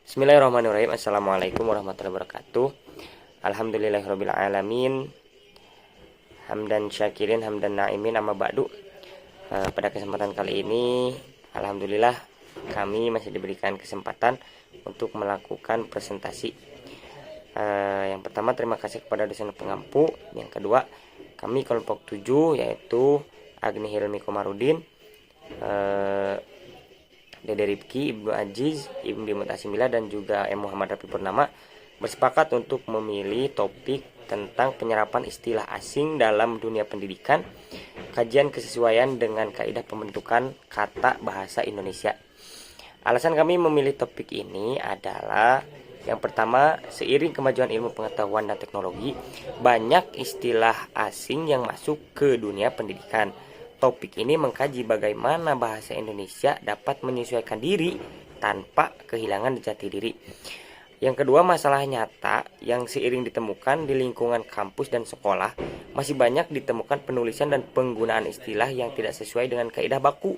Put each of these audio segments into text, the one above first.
Bismillahirrahmanirrahim. Assalamualaikum warahmatullahi wabarakatuh. Alhamdulillahirabbil alamin. Hamdan syakirin, hamdan naimin, amma ba'du. Pada kesempatan kali ini, alhamdulillah kami masih diberikan kesempatan untuk melakukan presentasi. Yang pertama, terima kasih kepada dosen pengampu. Yang kedua, kami kelompok 7 yaitu Agni Hilmi Komarudin, Dede Rifki, Ibnu Aziz, Ibnu Mutasimila, dan juga M. Muhammad Rafi Purnama bersepakat untuk memilih topik tentang penyerapan istilah asing dalam dunia pendidikan, kajian kesesuaian dengan kaidah pembentukan kata bahasa Indonesia. Alasan kami memilih topik ini adalah yang pertama, seiring kemajuan ilmu pengetahuan dan teknologi, banyak istilah asing yang masuk ke dunia pendidikan. Topik ini mengkaji bagaimana bahasa Indonesia dapat menyesuaikan diri tanpa kehilangan jati diri. Yang kedua, masalah nyata yang seiring ditemukan di lingkungan kampus dan sekolah, masih banyak ditemukan penulisan dan penggunaan istilah yang tidak sesuai dengan kaidah baku,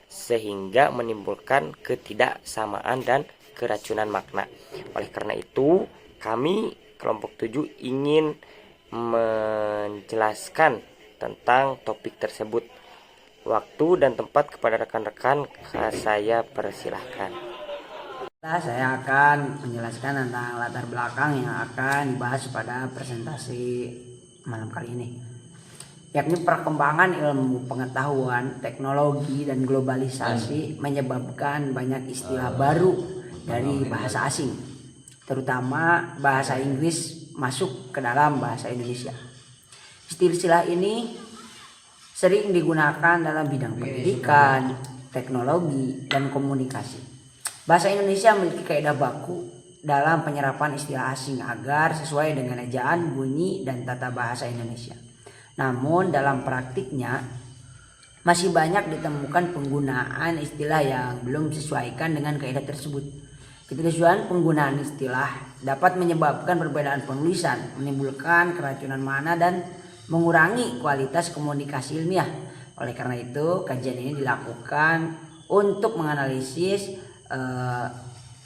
sehingga menimbulkan ketidaksamaan dan keracunan makna. Oleh karena itu, kami kelompok 7 ingin menjelaskan tentang topik tersebut. Waktu dan tempat kepada rekan-rekan saya persilahkan. Saya akan menjelaskan tentang latar belakang yang akan dibahas pada presentasi malam kali ini, yakni perkembangan ilmu pengetahuan, teknologi, dan globalisasi menyebabkan banyak istilah baru dari bahasa asing, terutama bahasa Inggris masuk ke dalam bahasa Indonesia. Istilah ini sering digunakan dalam bidang pendidikan, teknologi, dan komunikasi. Bahasa Indonesia memiliki kaidah baku dalam penyerapan istilah asing agar sesuai dengan ejaan, bunyi, dan tata bahasa Indonesia. Namun dalam praktiknya masih banyak ditemukan penggunaan istilah yang belum disesuaikan dengan kaidah tersebut. Ketidaksesuaian penggunaan istilah dapat menyebabkan perbedaan penulisan, menimbulkan keracunan makna, dan mengurangi kualitas komunikasi ilmiah. Oleh karena itu, kajian ini dilakukan untuk menganalisis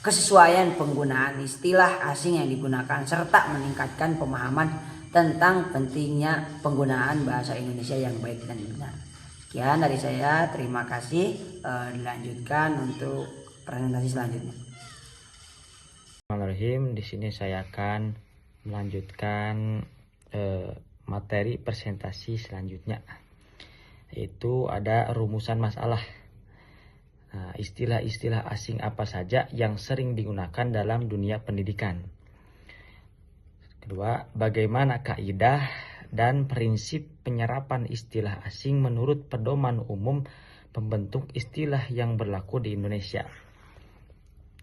kesesuaian penggunaan istilah asing yang digunakan serta meningkatkan pemahaman tentang pentingnya penggunaan bahasa Indonesia yang baik dan benar. Sekian dari saya, terima kasih. Dilanjutkan untuk presentasi selanjutnya. Bismillahirrahmanirrahim. Di sini saya akan melanjutkan materi presentasi selanjutnya, yaitu ada rumusan masalah. Nah, istilah-istilah asing apa saja yang sering digunakan dalam dunia pendidikan. Kedua, bagaimana kaidah dan prinsip penyerapan istilah asing menurut pedoman umum pembentuk istilah yang berlaku di Indonesia.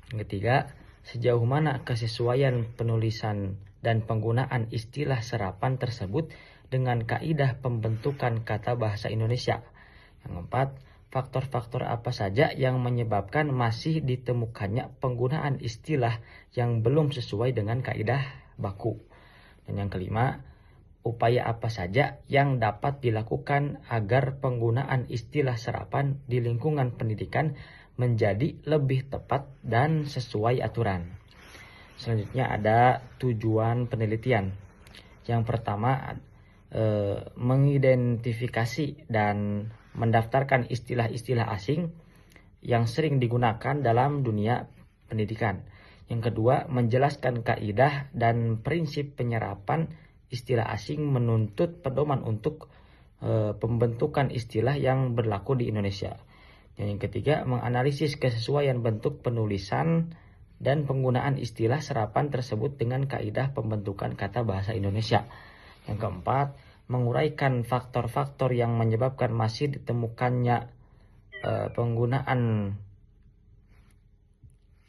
Ketiga, sejauh mana kesesuaian penulisan dan penggunaan istilah serapan tersebut dengan kaidah pembentukan kata bahasa Indonesia. Yang keempat, faktor-faktor apa saja yang menyebabkan masih ditemukannya penggunaan istilah yang belum sesuai dengan kaidah baku. Dan yang kelima, upaya apa saja yang dapat dilakukan agar penggunaan istilah serapan di lingkungan pendidikan menjadi lebih tepat dan sesuai aturan. Selanjutnya ada tujuan penelitian. Yang pertama, mengidentifikasi dan mendaftarkan istilah-istilah asing yang sering digunakan dalam dunia pendidikan. Yang kedua, menjelaskan kaidah dan prinsip penyerapan istilah asing menuntut pedoman untuk pembentukan istilah yang berlaku di Indonesia. Dan yang ketiga, menganalisis kesesuaian bentuk penulisan dan penggunaan istilah serapan tersebut dengan kaidah pembentukan kata bahasa Indonesia. Yang keempat, menguraikan faktor-faktor yang menyebabkan masih ditemukannya penggunaan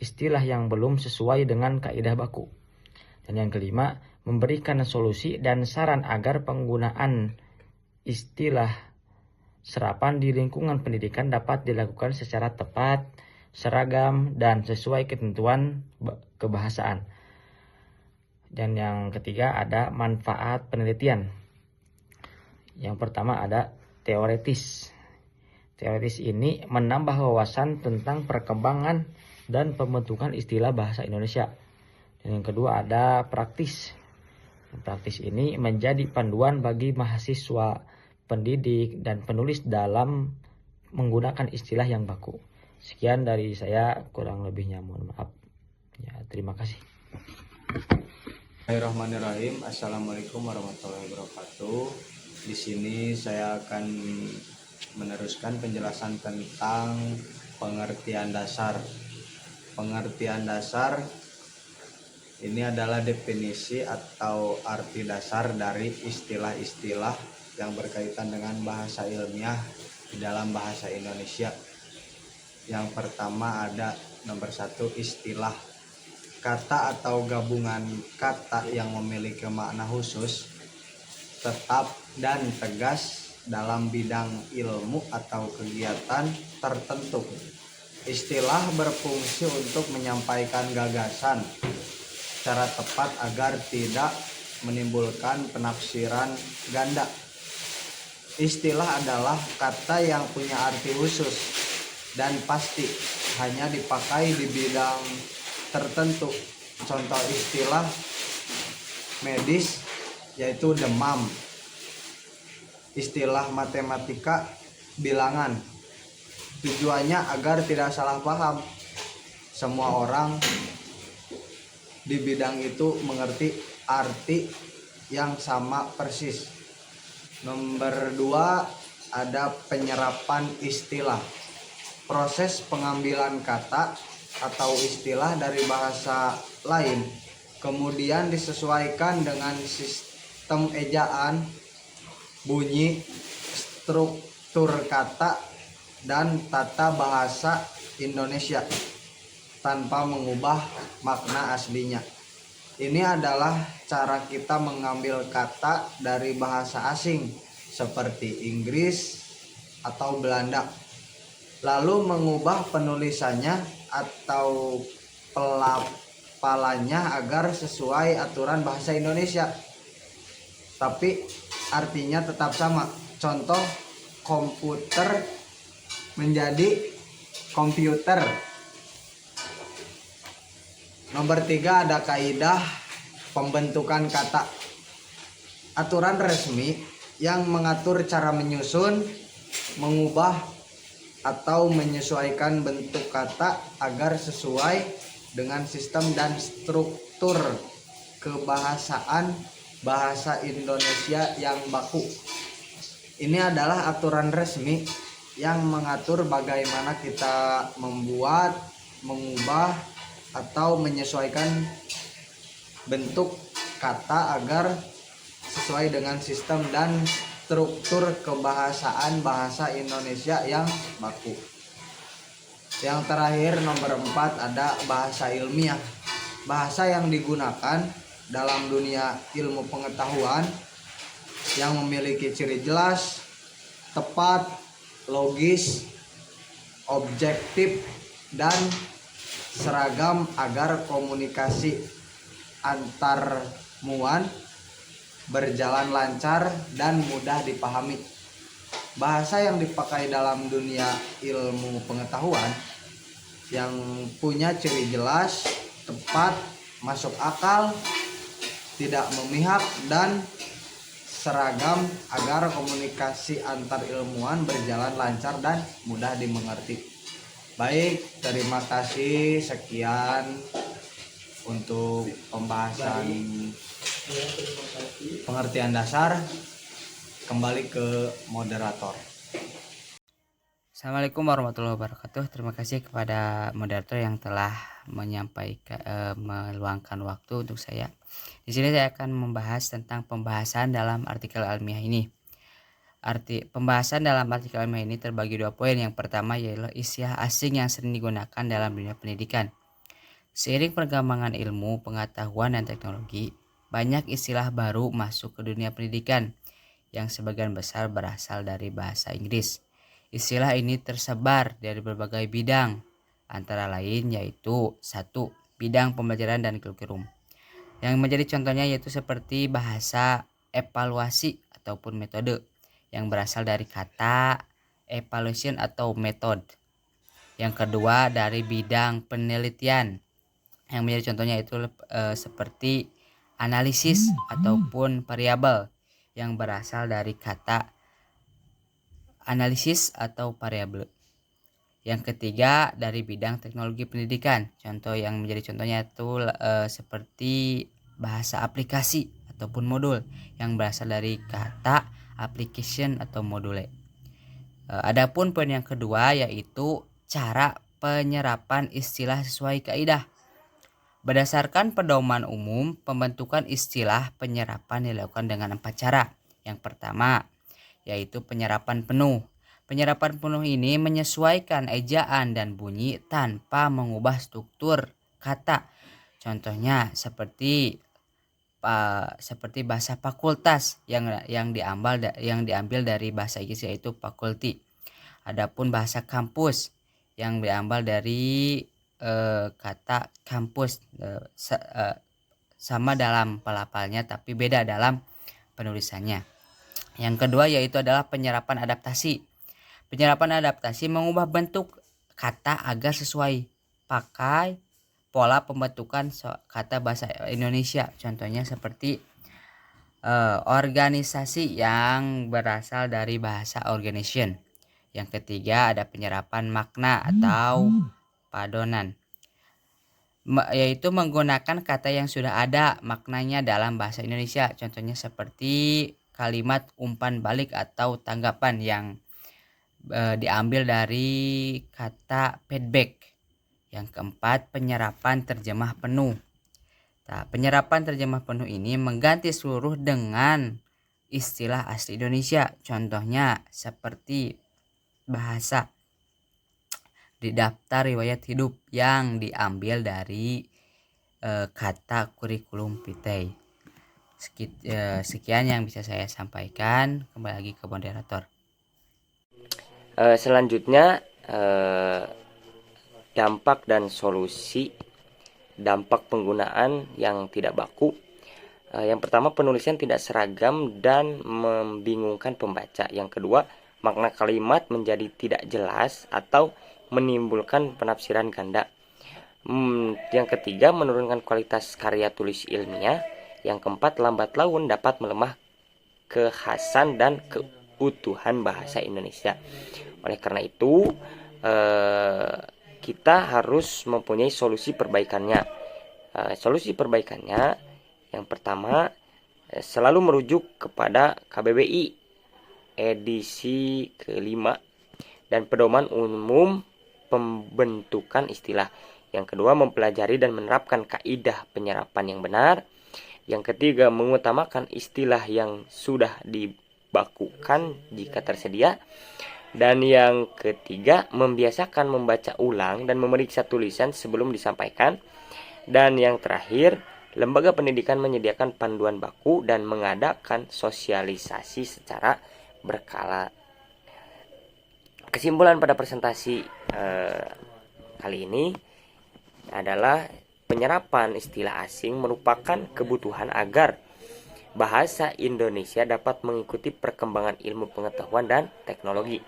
istilah yang belum sesuai dengan kaidah baku. Dan yang kelima, memberikan solusi dan saran agar penggunaan istilah serapan di lingkungan pendidikan dapat dilakukan secara tepat, seragam, dan sesuai ketentuan kebahasaan. Dan yang ketiga ada manfaat penelitian. Yang pertama ada teoretis. Teoretis ini menambah wawasan tentang perkembangan dan pembentukan istilah bahasa Indonesia. Dan yang kedua ada praktis. Praktis ini menjadi panduan bagi mahasiswa, pendidik, dan penulis dalam menggunakan istilah yang baku. Sekian dari saya, kurang lebihnya mohon maaf. Ya, terima kasih. Bismillahirrahmanirrahim. Assalamualaikum warahmatullahi wabarakatuh. Di sini saya akan meneruskan penjelasan tentang pengertian dasar. Pengertian dasar ini adalah definisi atau arti dasar dari istilah-istilah yang berkaitan dengan bahasa ilmiah di dalam bahasa Indonesia. Yang pertama ada nomor 1, istilah. Kata atau gabungan kata yang memiliki makna khusus, tetap dan tegas dalam bidang ilmu atau kegiatan tertentu. Istilah berfungsi untuk menyampaikan gagasan secara tepat agar tidak menimbulkan penafsiran ganda. Istilah adalah kata yang punya arti khusus dan pasti, hanya dipakai di bidang tertentu. Contoh istilah medis yaitu demam. Istilah matematika bilangan. Tujuannya agar tidak salah paham. Semua orang di bidang itu mengerti arti yang sama persis. Nomor 2 ada penyerapan istilah. Proses pengambilan kata atau istilah dari bahasa lain kemudian disesuaikan dengan sistem ejaan, bunyi, struktur kata, dan tata bahasa Indonesia tanpa mengubah makna aslinya. Ini adalah cara kita mengambil kata dari bahasa asing seperti Inggris atau Belanda, lalu mengubah penulisannya atau pelafalannya agar sesuai aturan bahasa Indonesia, tapi artinya tetap sama. Contoh, komputer menjadi komputer. Nomor 3 ada kaidah pembentukan kata. Aturan resmi yang mengatur cara menyusun, mengubah, atau menyesuaikan bentuk kata agar sesuai dengan sistem dan struktur kebahasaan bahasa Indonesia yang baku. Ini adalah aturan resmi yang mengatur bagaimana kita membuat, mengubah, atau menyesuaikan bentuk kata agar sesuai dengan sistem dan struktur kebahasaan bahasa Indonesia yang baku. Yang terakhir nomor 4 ada bahasa ilmiah. Bahasa yang digunakan dalam dunia ilmu pengetahuan yang memiliki ciri jelas, tepat, logis, objektif, dan seragam agar komunikasi antar muan berjalan lancar dan mudah dipahami. Bahasa yang dipakai dalam dunia ilmu pengetahuan yang punya ciri jelas, tepat, masuk akal, tidak memihak, dan seragam agar komunikasi antar ilmuwan berjalan lancar dan mudah dimengerti. Baik, terima kasih. Sekian untuk pembahasan pengertian dasar. Kembali ke moderator. Assalamualaikum warahmatullahi wabarakatuh. Terima kasih kepada moderator yang telah menyampaikan meluangkan waktu untuk saya. Di sini saya akan membahas tentang pembahasan dalam artikel ilmiah ini. Pembahasan dalam artikel ilmiah ini terbagi 2 poin. Yang pertama yaitu istilah asing yang sering digunakan dalam dunia pendidikan. Seiring perkembangan ilmu, pengetahuan, dan teknologi, banyak istilah baru masuk ke dunia pendidikan yang sebagian besar berasal dari bahasa Inggris. Istilah ini tersebar dari berbagai bidang, antara lain yaitu 1. Bidang pembelajaran dan kurikulum. Yang menjadi contohnya yaitu seperti bahasa evaluasi ataupun metode yang berasal dari kata evaluation atau method. Yang kedua dari bidang penelitian, yang menjadi contohnya itu seperti analisis ataupun variabel yang berasal dari kata analisis atau variabel. Yang ketiga dari bidang teknologi pendidikan, contoh yang menjadi contohnya itu seperti bahasa aplikasi ataupun modul yang berasal dari kata application atau module. Adapun poin yang kedua yaitu cara penyerapan istilah sesuai kaidah. Berdasarkan pedoman umum, pembentukan istilah penyerapan dilakukan dengan 4 cara. Yang pertama yaitu penyerapan penuh. Penyerapan penuh ini menyesuaikan ejaan dan bunyi tanpa mengubah struktur kata. Contohnya seperti bahasa fakultas yang diambil dari bahasa Inggris yaitu faculty. Adapun bahasa kampus yang diambil dari kata kampus, sama dalam pelafalnya tapi beda dalam penulisannya. Yang kedua yaitu adalah penyerapan adaptasi. Penyerapan adaptasi mengubah bentuk kata agar sesuai pakai pola pembentukan kata bahasa Indonesia. Contohnya seperti organisasi yang berasal dari bahasa organization. Yang ketiga ada penyerapan makna atau padonan, yaitu menggunakan kata yang sudah ada maknanya dalam bahasa Indonesia. Contohnya seperti kalimat umpan balik atau tanggapan yang diambil dari kata feedback. Yang keempat penyerapan terjemah penuh. Nah, penyerapan terjemah penuh ini mengganti seluruh dengan istilah asli Indonesia. Contohnya seperti bahasa di daftar riwayat hidup yang diambil dari kata kurikulum vitae. Sekian yang bisa saya sampaikan. Kembali lagi ke moderator. Selanjutnya dampak dan solusi dampak penggunaan yang tidak baku. Yang pertama, penulisan tidak seragam dan membingungkan pembaca. Yang kedua, makna kalimat menjadi tidak jelas atau menimbulkan penafsiran ganda. Yang ketiga, menurunkan kualitas karya tulis ilmiah. Yang keempat, lambat laun dapat melemah kekhasan dan keutuhan bahasa Indonesia. Oleh karena itu, kita harus mempunyai solusi perbaikannya. Solusi perbaikannya yang pertama, selalu merujuk kepada KBBI edisi kelima dan pedoman umum pembentukan istilah. Yang kedua, mempelajari dan menerapkan kaidah penyerapan yang benar. Yang ketiga, mengutamakan istilah yang sudah dibakukan jika tersedia. Dan yang ketiga, membiasakan membaca ulang dan memeriksa tulisan sebelum disampaikan. Dan yang terakhir, lembaga pendidikan menyediakan panduan baku dan mengadakan sosialisasi secara berkala. Kesimpulan pada presentasi kali ini adalah penyerapan istilah asing merupakan kebutuhan agar bahasa Indonesia dapat mengikuti perkembangan ilmu pengetahuan dan teknologi.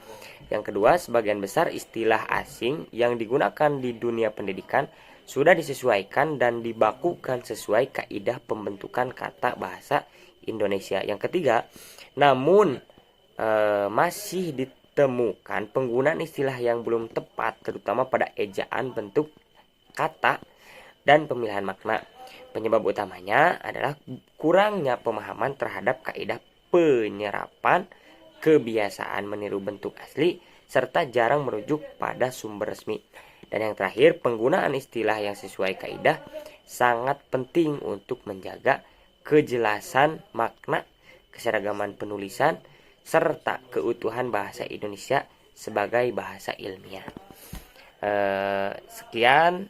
Yang kedua, sebagian besar istilah asing yang digunakan di dunia pendidikan sudah disesuaikan dan dibakukan sesuai kaidah pembentukan kata bahasa Indonesia. Yang ketiga, namun masih ditemukan penggunaan istilah yang belum tepat, terutama pada ejaan, bentuk kata, dan pemilihan makna. Penyebab utamanya adalah kurangnya pemahaman terhadap kaidah penyerapan, kebiasaan meniru bentuk asli, serta jarang merujuk pada sumber resmi. Dan yang terakhir, penggunaan istilah yang sesuai kaidah sangat penting untuk menjaga kejelasan makna, keseragaman penulisan, serta keutuhan bahasa Indonesia sebagai bahasa ilmiah. Sekian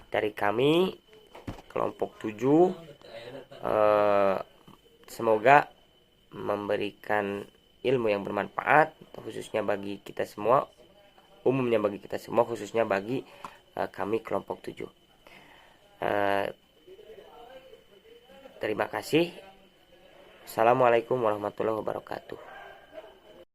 dari kami kelompok 7. Semoga memberikan ilmu yang bermanfaat, khususnya bagi kita semua, umumnya bagi kita semua, khususnya bagi kami kelompok 7. Terima kasih. Assalamualaikum warahmatullahi wabarakatuh.